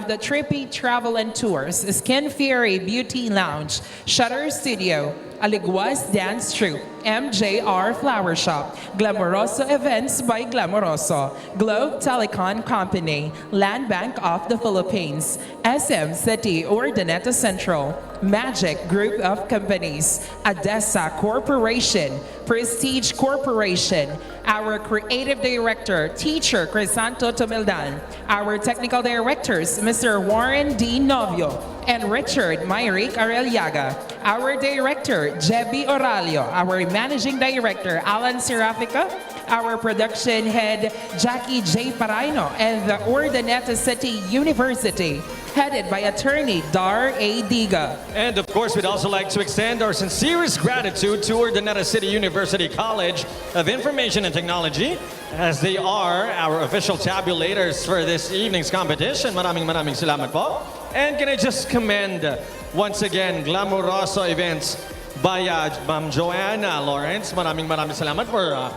of the Trippy Travel and Tours, Skin Fairy Beauty Lounge, Shutter Studio, Aliguaz Dance Troupe, MJR Flower Shop, Glamoroso Events by Glamoroso, Globe Telecom Company, Land Bank of the Philippines, SM City Urdaneta Central, Magic Group of Companies, Adesa Corporation, Prestige Corporation, our Creative Director, Teacher Crisanto Tomildan, our Technical Directors, Mr. Warren D. Novio, and Richard Myrick Areliaga, our Director, Jebby Oralio, our Managing Director, Alan Serafica, our Production Head, Jackie J. Paraino, and the Urdaneta City University, headed by attorney Dar A. Diga. And of course, we'd also like to extend our sincerest gratitude to Urdaneta City University College of Information and Technology, as they are our official tabulators for this evening's competition. Maraming salamat po. And can I just commend once again Glamoroso Events by Ma'am Joanna Lawrence. Maraming salamat for a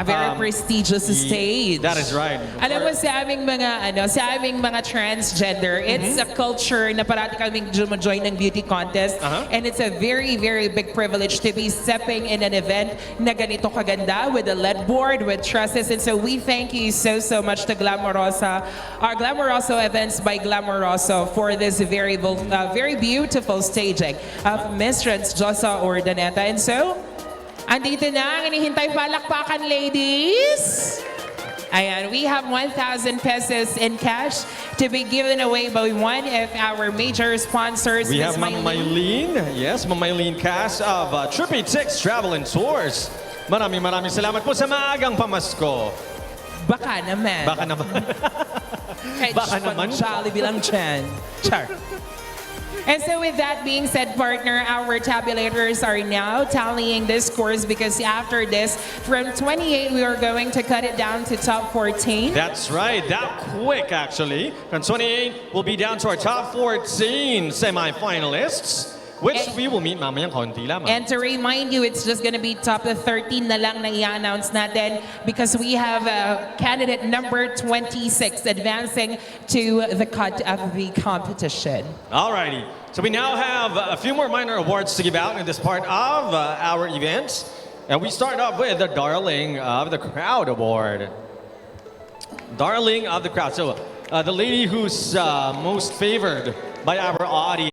very prestigious stage. That is right. Alam mo sa aming mga transgender, it's a culture na parati kaming join ng beauty contest, and it's a very, very big privilege to be stepping in an event na ganito kaganda with a LED board, with trusses, and so we thank you so much to Glamorosa, our Glamoroso Events by Glamoroso, for this very beautiful staging of Miss Transdyosa Urdaneta. And so, andito na ang inihintay palakpakan, ladies. Ayan, we have 1,000 pesos in cash to be given away by one of our major sponsors. We have Ma'am Mylene. Yes, Ma'am Mylene Cass of Trippy Tix Travel and Tours. Maraming salamat po sa maagang pamasko. Baka naman. Baka naman. Jollibee lang dyan. Char. And so with that being said, partner, our tabulators are now tallying this scores, because after this, from 28, we are going to cut it down to top 14. That's right, that quick actually. From 28, we'll be down to our top 14 semi-finalists, which we will meet mamayang konti lamang. And to remind you, it's just going to be top 13 na lang na i-announce natin, because we have candidate number 26 advancing to the cut of the competition. Alrighty, so we now have a few more minor awards to give out in this part of our event. And we start off with the Darling of the Crowd Award. Darling of the Crowd. So the lady who's most favored by our audience.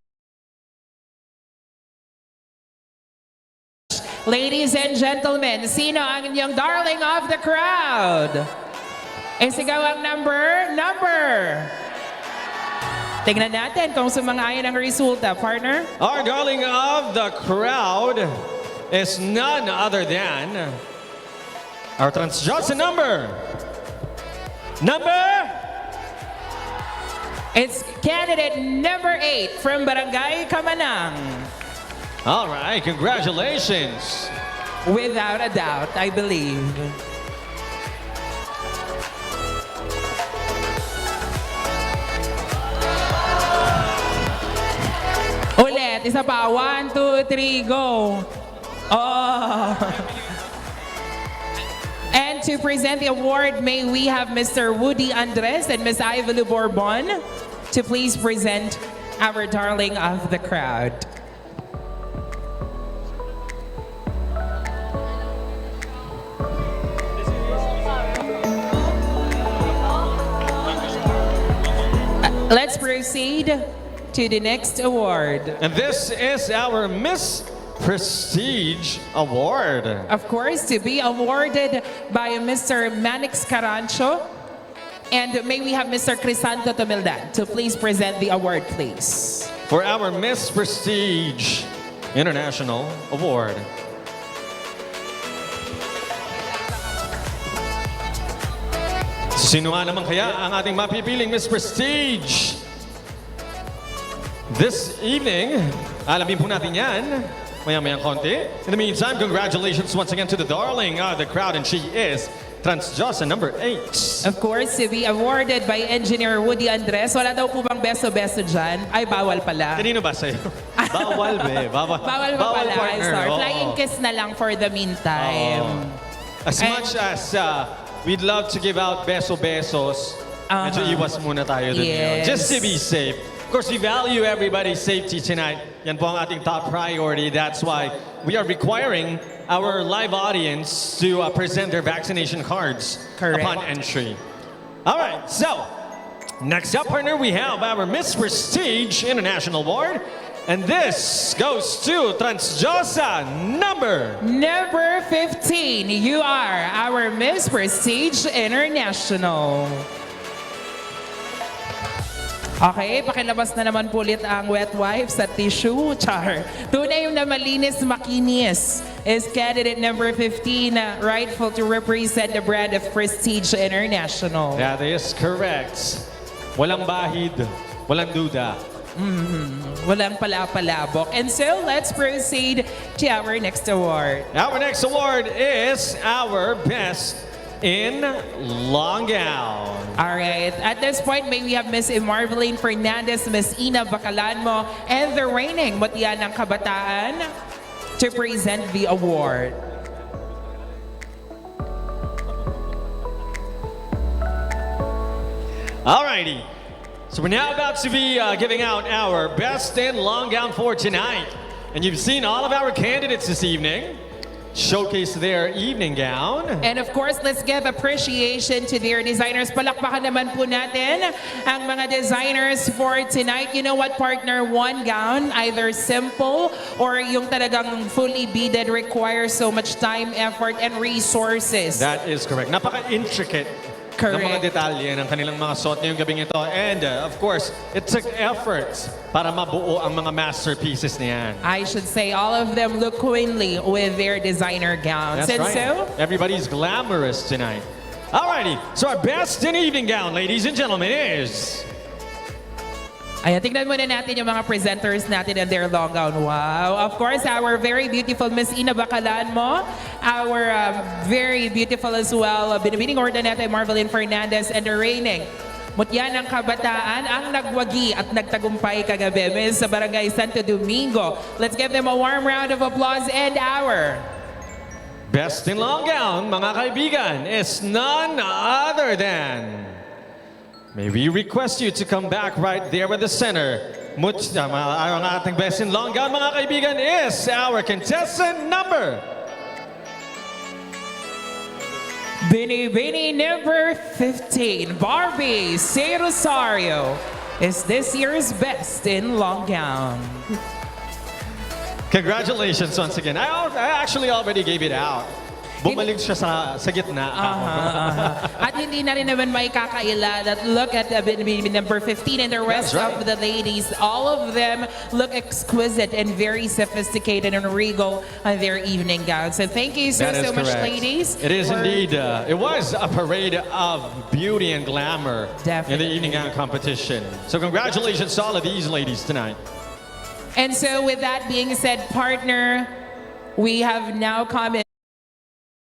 Ladies and gentlemen, sino ang inyong darling of the crowd? Isigaw ang number. Tingnan natin kung sumang-ayon ang resulta, partner. Our darling of the crowd is none other than our Transdyosa number. It's candidate number 8 from Barangay Kamanang. All right, congratulations. Without a doubt, I believe. Ulit, isa pa. 1, 2, 3, go. Oh. And to present the award, may we have Mr. Woody Andres and Ms. Ivelu Bourbon to please present our darling of the crowd. Let's proceed to the next award. And this is our Miss Prestige Award. Of course, to be awarded by Mr. Manix Carancho. And may we have Mr. Crisanto Tomildan to please present the award, please. For our Miss Prestige International Award. Sino nga naman kaya ang ating mapipiling Miss Prestige? This evening, alamin po natin yan maya-mayang konti. In the meantime, congratulations once again to the darling of the crowd, and she is Transdyosa number 8. Of course, to be awarded by Engineer Woody Andres. Wala daw po bang beso-beso dyan? Ay, bawal pala. Kanino ba sa'yo? Bawal, be. Bawal pa pala. Partner. Sorry. Flying kiss na lang for the meantime. As much as we'd love to give out beso-besos, medyo iwas muna tayo dun ngayon. Yes. Just to be safe. Of course, we value everybody's safety tonight. Yan po ang ating top priority. That's why we are requiring our live audience to present their vaccination cards Correct. upon entry. All right, so next up, partner, we have our Miss Prestige International Award. And this goes to transdyosa number. Number 15, you are our Miss Prestige International. Okay, pakilabas na naman po ulit ang wet wipes at tissue. Char. Tunay na malinis, makinis is candidate number 15, rightful to represent the brand of Prestige International. That is correct. Walang bahid, walang duda. Walang palapalabok. And so, let's proceed to our next award. Our next award is our Best in Long Gown. All right. At this point, may we have Miss Marveline Fernandez, Miss Ina Bacalanmo, and the reigning Mutya ng Kabataan to present the award. Alrighty. So we're now about to be giving out our Best in Long Gown for tonight. And you've seen all of our candidates this evening showcase their evening gown. And of course, let's give appreciation to their designers. Palakpakan naman po natin ang mga designers for tonight. You know what, partner? One gown, either simple or yung talagang fully beaded, requires so much time, effort, and resources. That is correct. Napaka-intricate ng mga Correct. detalye ng kanilang mga suot ngayong gabing ito. And of course, it took effort para mabuo ang mga masterpieces niyan. I should say all of them look queenly with their designer gowns. That's And right. so, Everybody's glamorous tonight. Alrighty, so our best in evening gown, ladies and gentlemen, is... ayan, tignan muna natin yung mga presenters natin and their long gown. Wow. Of course, our very beautiful Miss Ina Bacalanmo, our very beautiful as well, binibining Urdaneta Marveline Fernandez, and the reigning Mutya ng Kabataan, ang nagwagi at nagtagumpay kagabi, Miss sa Barangay Santo Domingo. Let's give them a warm round of applause. And our Best in long gown, mga kaibigan, is none other than... May we request you to come back right there at the center. Ang ating best in long gown, mga kaibigan, is our contestant number... Bini number 15, Barbie C. Rosario, is this year's best in long gown. Congratulations once again. I actually already gave it out. Bumalik siya sa gitna. At hindi na rin naman may kakaila that look at number 15 and the rest That's right. of the ladies. All of them look exquisite and very sophisticated and regal on their evening gowns. So thank you so, That is so much, correct. ladies. It is for- indeed. It was a parade of beauty and glamour in the Definitely. evening gown competition. So congratulations to all of these ladies tonight. And so with that being said, partner, we have now come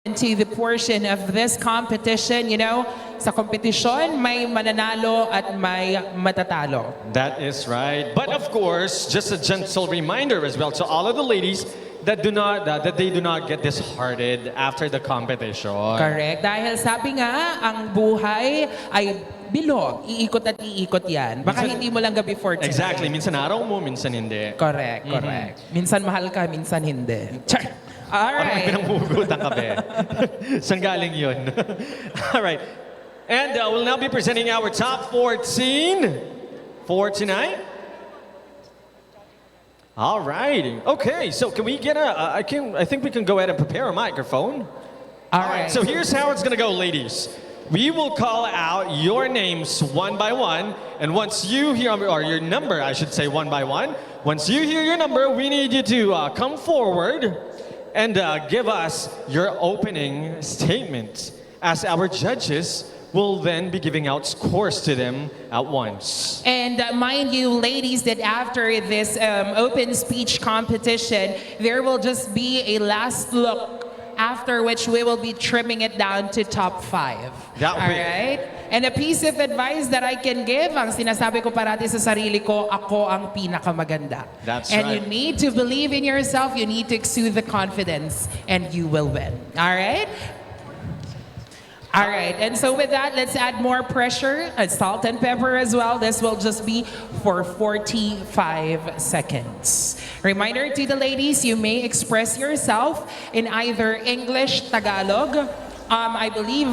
into the portion of this competition. You know, sa kompetisyon, may mananalo at may matatalo. That is right. But of course, just a gentle reminder as well to all of the ladies that they do not get disheartened after the competition. Correct. Dahil sabi nga, ang buhay ay bilog. Iikot at iikot yan. Baka hindi mo lang gabi for tonight. Exactly. Minsan araw mo, minsan hindi. Correct, correct. Minsan mahal ka, minsan hindi. Char! All Parang may right. pinanghugot ang kape. Saan galing yun? All right. And we'll now be presenting our top 14 for tonight. All right. Okay, so can we get I think we can go ahead and prepare a microphone. All right. So here's how it's gonna go, ladies. We will call out your names one by one, and once you hear, or your number, I should say, one by one. Once you hear your number, we need you to come forward and give us your opening statement, as our judges will then be giving out scores to them at once. And mind you, ladies, that after this open speech competition, there will just be a last look, after which we will be trimming it down to top 5. That All way. right? And a piece of advice that I can give, ang sinasabi ko parati sa sarili ko, ako ang pinakamaganda. That's and right. you need to believe in yourself, you need to exude the confidence, and you will win. All right? All right, and so with that, let's add more pressure, salt and pepper as well. This will just be for 45 seconds. Reminder to the ladies, you may express yourself in either English, Tagalog. I believe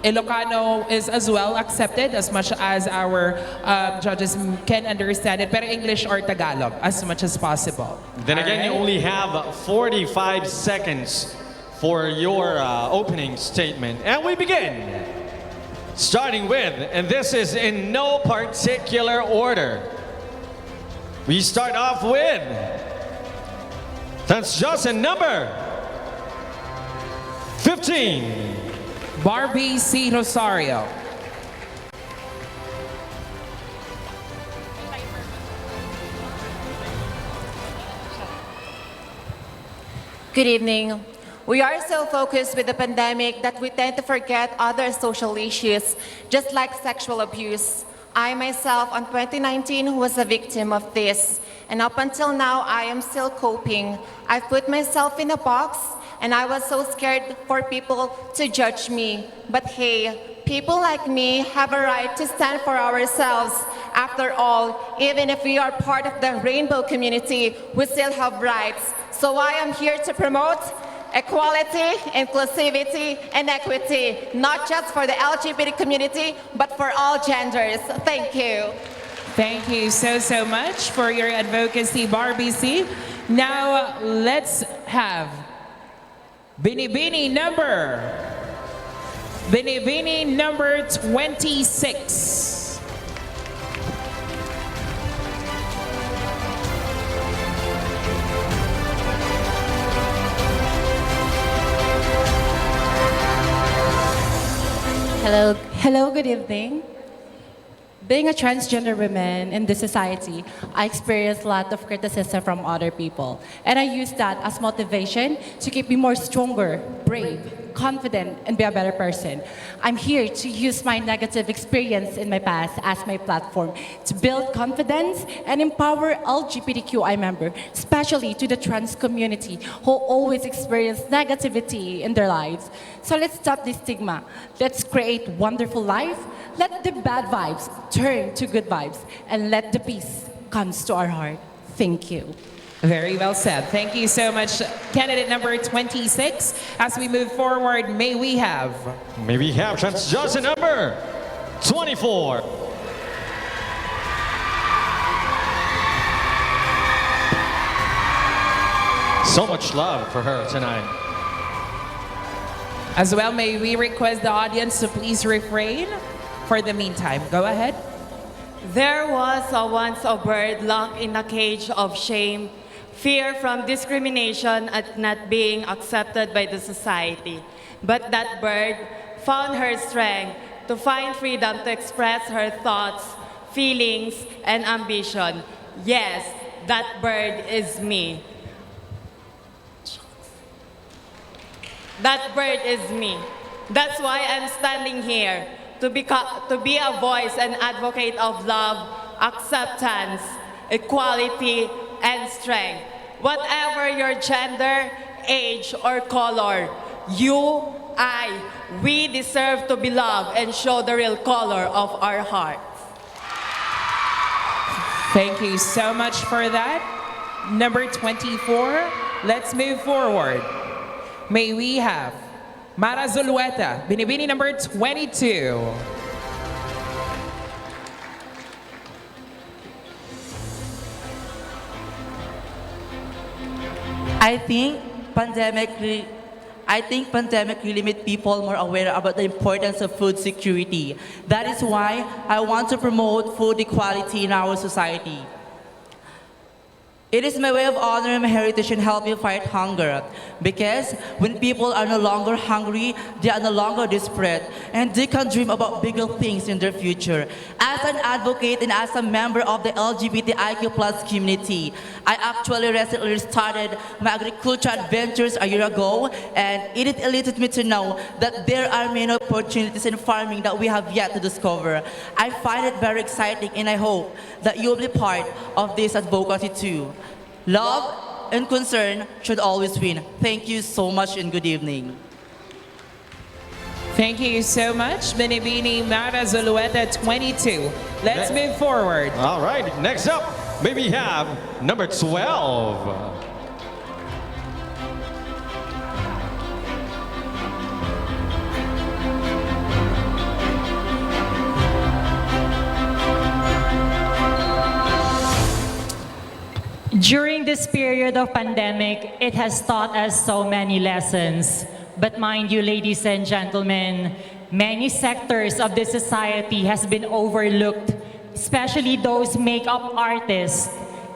Ilocano is as well accepted as much as our judges can understand it, but English or Tagalog as much as possible. Then All again, you right? only have 45 seconds for your opening statement. And we begin. Starting with, and this is in no particular order. We start off with, that's just a number 15. Barbie C. Rosario. Good evening. We are so focused with the pandemic that we tend to forget other social issues, just like sexual abuse. I myself, on 2019, was a victim of this. And up until now, I am still coping. I put myself in a box, and I was so scared for people to judge me. But hey, people like me have a right to stand for ourselves. After all, even if we are part of the rainbow community, we still have rights. So I am here to promote equality, inclusivity, and equity, not just for the LGBT community, but for all genders. Thank you. Thank you so much for your advocacy, Barbie C. Now, let's have Binibini number 26. Hello, good evening. Being a transgender woman in this society, I experience a lot of criticism from other people. And I use that as motivation to keep me more stronger, brave, confident, and be a better person. I'm here to use my negative experience in my past as my platform to build confidence and empower LGBTQI members, especially to the trans community who always experience negativity in their lives. So let's stop this stigma. Let's create wonderful life. Let the bad vibes turn to good vibes, and let the peace comes to our heart. Thank you. Very well said. Thank you so much, candidate number 26. As we move forward, may we have Transdyosa number 24. So much love for her tonight. as well. May we request the audience to please refrain for the meantime. Go ahead. There was once a bird locked in a cage of shame, fear from discrimination at not being accepted by the society. But that bird found her strength to find freedom to express her thoughts, feelings, and ambition. Yes, that bird is me. That bird is me. That's why I'm standing here, to be a voice and advocate of love, acceptance, equality, and strength. Whatever your gender, age, or color, you, I, we deserve to be loved and show the real color of our hearts. Thank you so much for that. Number 24, let's move forward. May we have Mara Zulueta, Binibini number 22. I think pandemic really made people more aware about the importance of food security. That is why I want to promote food equality in our society. It is my way of honoring my heritage and helping fight hunger. Because when people are no longer hungry, they are no longer desperate, and they can dream about bigger things in their future. As an advocate and as a member of the LGBTIQ plus community, I actually recently started my agriculture adventures a year ago, and it elicited me to know that there are many opportunities in farming that we have yet to discover. I find it very exciting, and I hope that you'll be part of this advocacy too. Love and concern should always win. Thank you so much and good evening. Thank you so much, Binibini Mara Zulueta 22. Let's move forward. All right, next up, may we have number 12. During this period of pandemic, it has taught us so many lessons. But mind you, ladies and gentlemen, many sectors of this society has been overlooked, especially those makeup artists,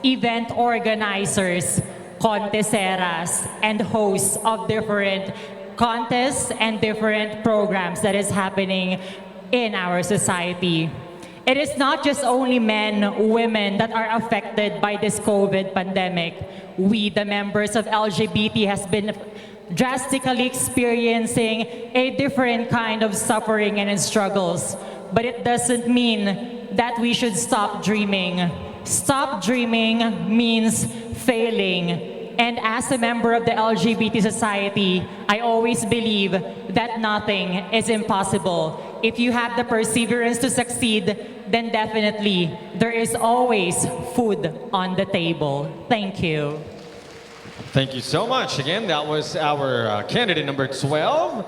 event organizers, contesteras, and hosts of different contests and different programs that is happening in our society. It is not just only men, women that are affected by this COVID pandemic. We, the members of LGBT, has been drastically experiencing a different kind of suffering and struggles. But it doesn't mean that we should stop dreaming. Stop dreaming means failing. And as a member of the LGBT society, I always believe that nothing is impossible. If you have the perseverance to succeed, then definitely there is always food on the table. Thank you. Thank you so much. Again, that was our candidate number 12.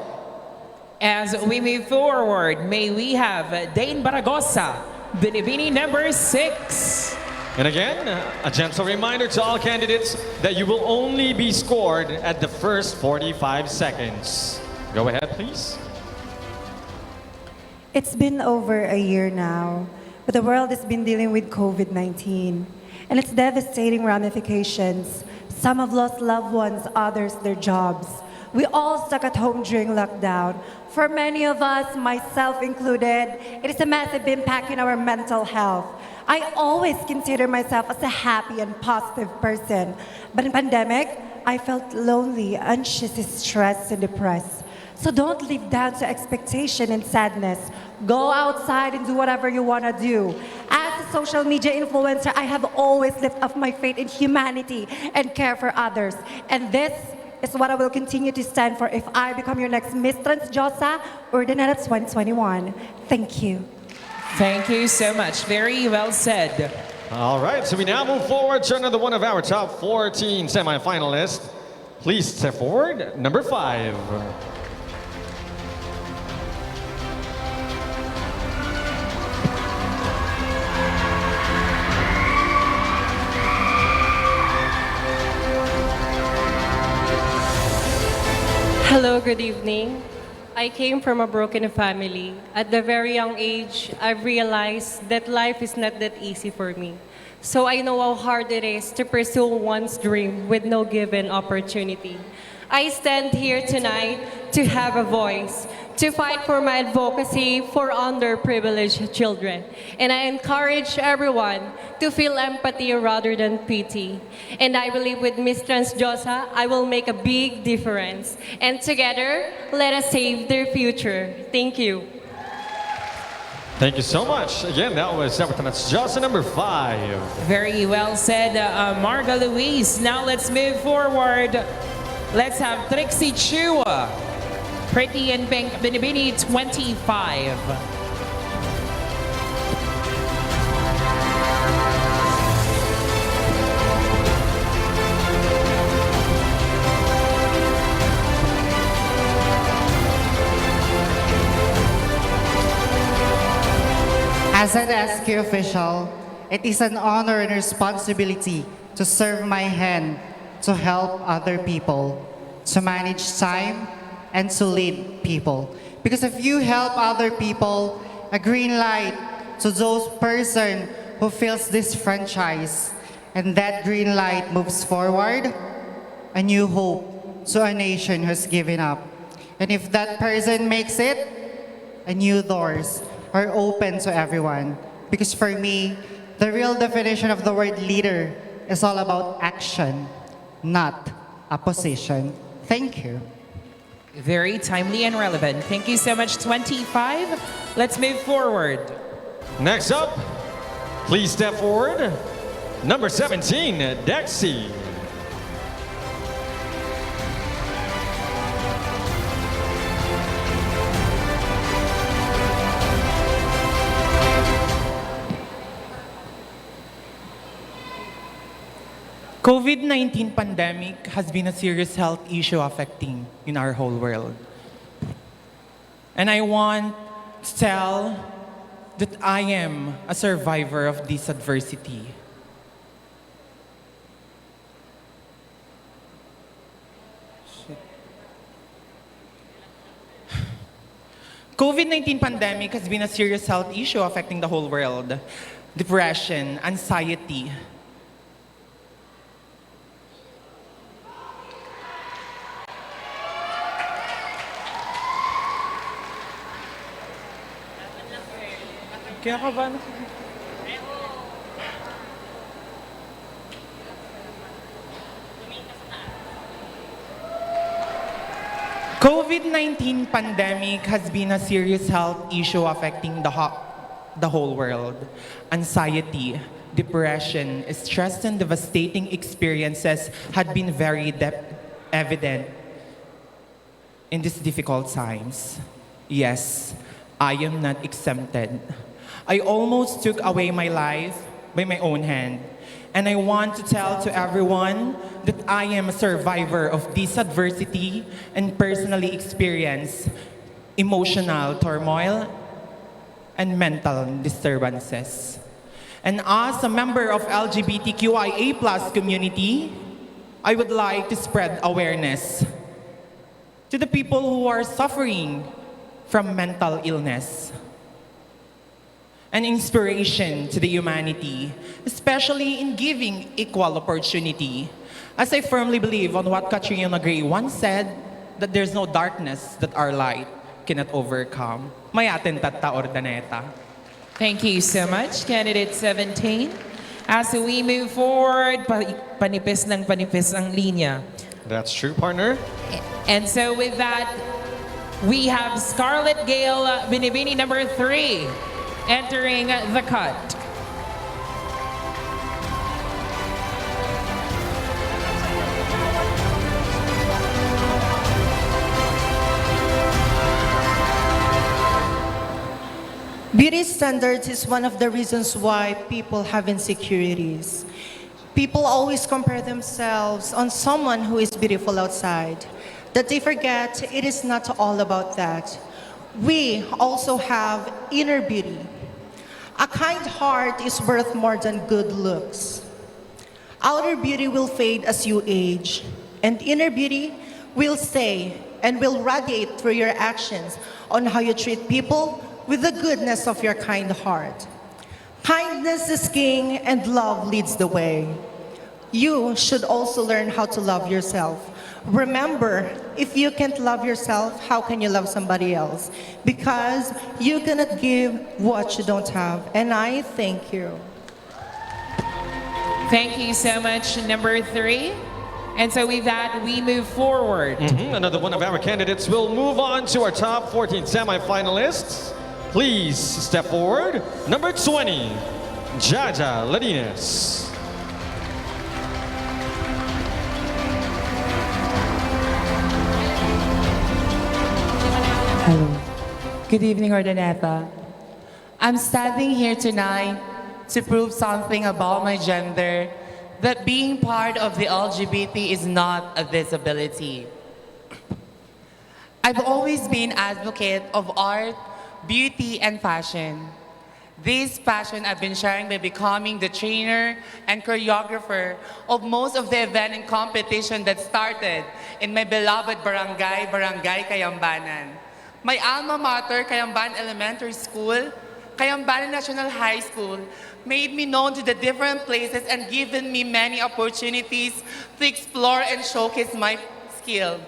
As we move forward, may we have Dane Baragosa, Binibini number 6. And again, a gentle reminder to all candidates that you will only be scored at the first 45 seconds. Go ahead, please. It's been over a year now, but the world has been dealing with COVID-19 and its devastating ramifications. Some have lost loved ones, others their jobs. We all stuck at home during lockdown. For many of us, myself included, it is a massive impact in our mental health. I always consider myself as a happy and positive person, but in pandemic, I felt lonely, anxious, stressed, and depressed. So don't live down to expectation and sadness. Go outside and do whatever you want to do. As a social media influencer, I have always lifted up my faith in humanity and care for others. And this is what I will continue to stand for if I become your next Miss Transdyosa Urdaneta 2021. Thank you. Thank you so much. Very well said. All right, so we now move forward to another one of our top 14 semifinalists. Please step forward, number 5. Hello, good evening. I came from a broken family. At the very young age, I've realized that life is not that easy for me. So I know how hard it is to pursue one's dream with no given opportunity. I stand here tonight to have a voice, to fight for my advocacy for underprivileged children. And I encourage everyone to feel empathy rather than pity. And I believe with Miss Transdyosa, I will make a big difference. And together, let us save their future. Thank you. Thank you so much. Again, that was Transdyosa number 5. Very well said, Marga Louise. Now let's move forward. Let's have Trixie Chua, Pretty in Pink, Binibini 25. As an SK official, it is an honor and responsibility to serve my hand to help other people, to manage time, and to lead people. Because if you help other people, a green light to those person who feels this franchise, and that green light moves forward, a new hope to a nation who's given up. And if that person makes it, a new doors are open to everyone. Because for me, the real definition of the word leader is all about action, not a position. Thank you. Very timely and relevant. Thank you so much, 25. Let's move forward. Next up, please step forward, number 17, Dexy. COVID-19 pandemic has been a serious health issue affecting in our whole world. And I want to tell that I am a survivor of this adversity. COVID-19 pandemic has been a serious health issue affecting the whole world. Depression, anxiety. Kaya ka ba? COVID-19 pandemic has been a serious health issue affecting the whole world. Anxiety, depression, stress, and devastating experiences had been very evident in these difficult times. Yes, I am not exempted. I almost took away my life by my own hand. And I want to tell to everyone that I am a survivor of this adversity and personally experienced emotional turmoil and mental disturbances. And as a member of LGBTQIA+ community, I would like to spread awareness to the people who are suffering from mental illness, an inspiration to the humanity, especially in giving equal opportunity. As I firmly believe on what Katrina Gray once said, that there's no darkness that our light cannot overcome. Mayatin tatta urdaneta. Thank you so much, Candidate 17. As we move forward, panipis ang linya. That's true, partner. And so with that, we have Scarlett Gale Binibini number 3 entering the cut. Beauty standards is one of the reasons why people have insecurities. People always compare themselves on someone who is beautiful outside, that they forget it is not all about that. We also have inner beauty. A kind heart is worth more than good looks. Outer beauty will fade as you age, and inner beauty will stay and will radiate through your actions on how you treat people with the goodness of your kind heart. Kindness is king and love leads the way. You should also learn how to love yourself. Remember, if you can't love yourself, how can you love somebody else? Because you cannot give what you don't have. And I thank you. Thank you so much, number 3. And so with that, we move forward. Another one of our candidates will move on to our top 14 semifinalists. Please step forward. Number 20, Jaja Ladines. Hello. Good evening, Urdaneta. I'm standing here tonight to prove something about my gender, that being part of the LGBT is not a disability. I've always been advocate of art, beauty, and fashion. This passion I've been sharing by becoming the trainer and choreographer of most of the event and competition that started in my beloved barangay, Barangay Kayambanan. My alma mater, Kayamban Elementary School, Kayambanan National High School, made me known to the different places and given me many opportunities to explore and showcase my skill.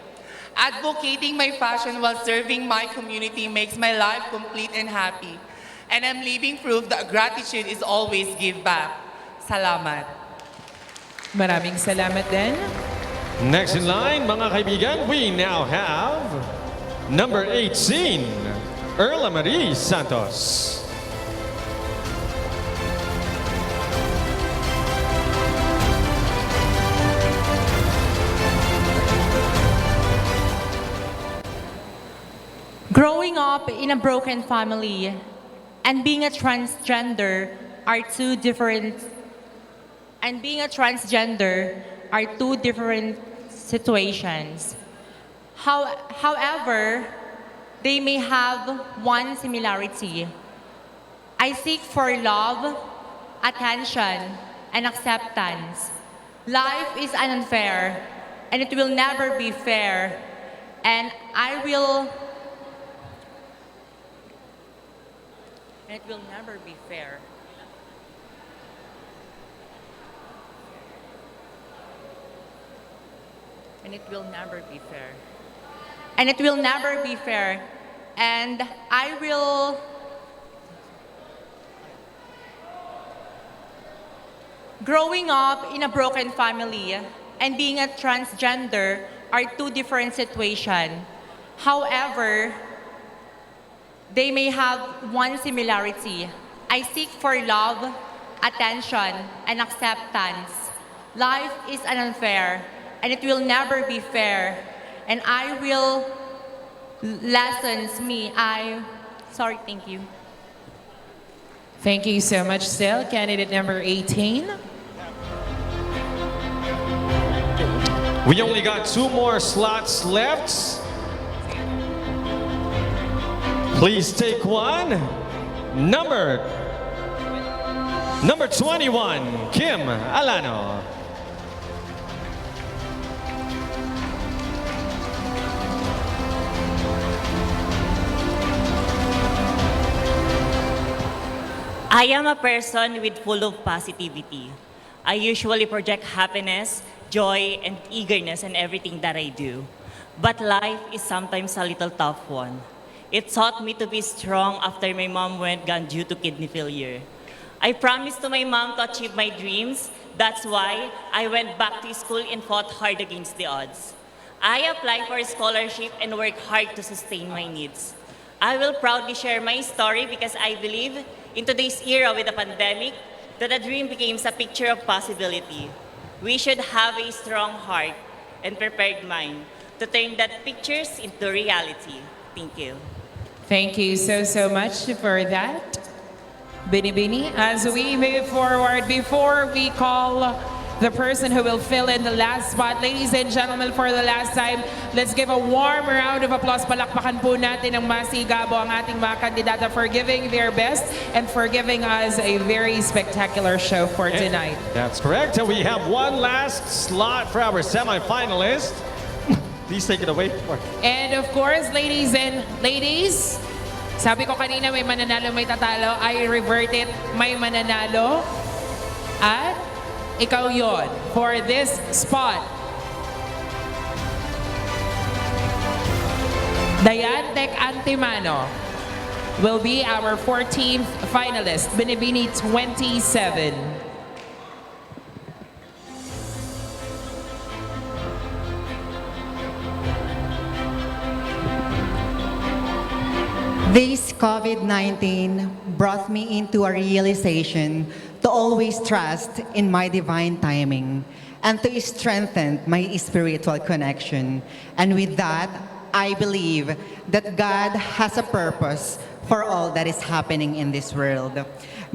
Advocating my passion while serving my community makes my life complete and happy. And I'm living proof that gratitude is always give back. Salamat. Maraming salamat din. Next in line, mga kaibigan, we now have number 18, Erla Marie Santos. Growing up in a broken family and being a transgender are two different and being a transgender are two different situations. However, they may have one similarity. I seek for love, attention, and acceptance. Life is unfair, and it will never be fair. And it will never be fair. And it will never be fair. And it will never be fair. And I will growing up in a broken family and being a transgender are two different situations. However, they may have one similarity. I seek for love, attention, and acceptance. Life is unfair, and it will never be fair. And I will sorry, thank you. Thank you so much, still. Candidate number 18. We only got 2 more slots left. Please take one. Number 21, Kim Alano. I am a person with full of positivity. I usually project happiness, joy, and eagerness in everything that I do. But life is sometimes a little tough one. It taught me to be strong after my mom went gone due to kidney failure. I promised to my mom to achieve my dreams. That's why I went back to school and fought hard against the odds. I applied for a scholarship and worked hard to sustain my needs. I will proudly share my story because I believe in today's era with the pandemic that a dream becomes a picture of possibility. We should have a strong heart and prepared mind to turn that pictures into reality. Thank you. Thank you so much for that, Bini. As we move forward, before we call the person who will fill in the last spot, ladies and gentlemen, for the last time, let's give a warm round of applause. Palakpakan po natin ng masigabo ang ating mga kandidata for giving their best and for giving us a very spectacular show for tonight. That's correct. And we have one last slot for our semifinalists. Please take it away. And of course, ladies, sabi ko kanina may mananalo, may tatalo. I revert it, may mananalo. At ikaw yon for this spot. Diantec Antimano will be our 14th finalist, Binibini 27. This COVID-19 brought me into a realization to always trust in my divine timing and to strengthen my spiritual connection. And with that, I believe that God has a purpose for all that is happening in this world.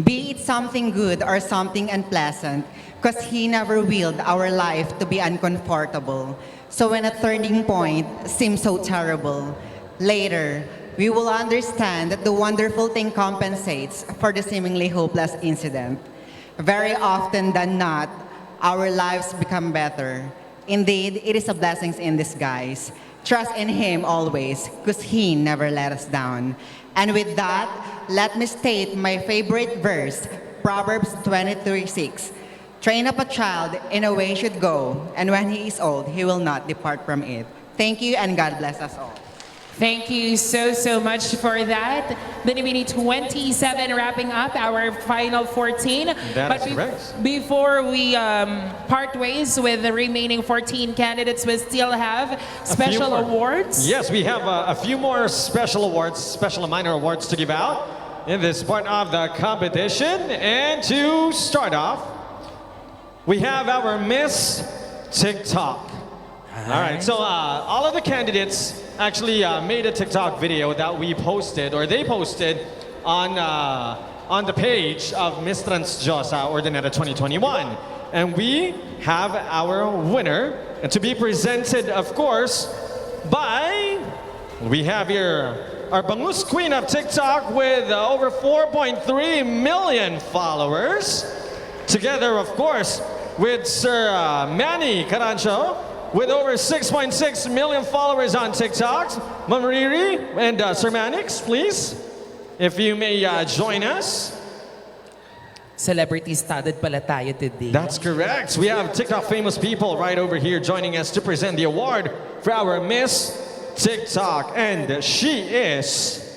Be it something good or something unpleasant, because He never willed our life to be uncomfortable. So when a turning point seems so terrible, later, we will understand that the wonderful thing compensates for the seemingly hopeless incident. Very often than not, our lives become better. Indeed, it is a blessing in disguise. Trust in Him always, because He never let us down. And with that, let me state my favorite verse, Proverbs 23:6. Train up a child in a way he should go, and when he is old, he will not depart from it. Thank you, and God bless us all. Thank you so much for that. Binibini 27 wrapping up our final 14. That is correct. Before we part ways with the remaining 14 candidates, we still have special awards. Yes, we have a few more special awards, special and minor awards to give out in this part of the competition. And to start off, we have our Miss TikTok. All right, so all of the candidates actually made a TikTok video that we posted, or they posted on on the page of Miss Transdyosa Urdaneta 2021. And we have our winner, and to be presented, of course, by, we have here our Bangus Queen of TikTok with over 4.3 million followers. Together, of course, with Sir Manny Carancho with over 6.6 million followers on TikTok. Ma'am Riri and Sir Manix, please, if you may join us. Celebrity studded pala tayo today. That's correct. We have TikTok famous people right over here joining us to present the award for our Miss TikTok. And she is